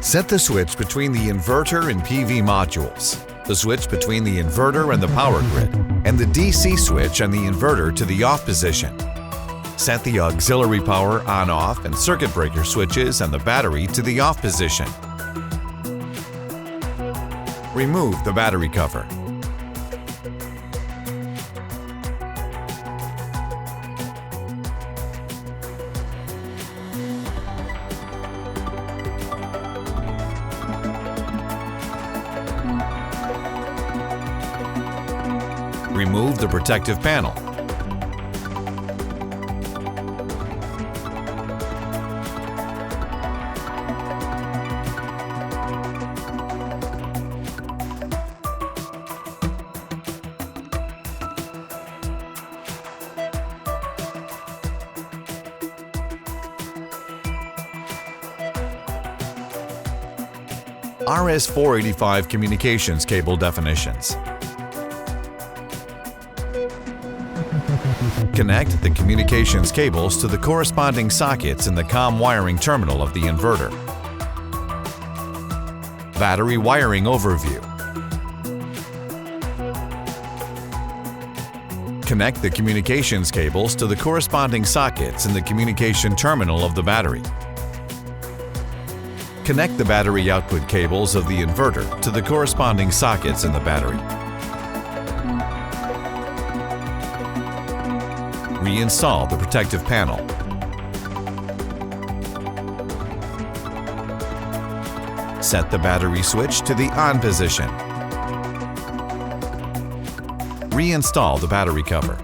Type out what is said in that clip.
Set the switch between the inverter and PV modules, the switch between the inverter and the power grid, and the DC switch on the inverter to the off position. Set the auxiliary power on-off and circuit breaker switches and the battery to the off position. Remove the battery cover. Remove the protective panel. RS-485 communications cable definitions. Connect the communications cables to the corresponding sockets in the COM wiring terminal of the inverter. Battery wiring overview. Connect the communications cables to the corresponding sockets in the communication terminal of the battery. Connect the battery output cables of the inverter to the corresponding sockets in the battery. Reinstall the protective panel. Set the battery switch to the on position. Reinstall the battery cover.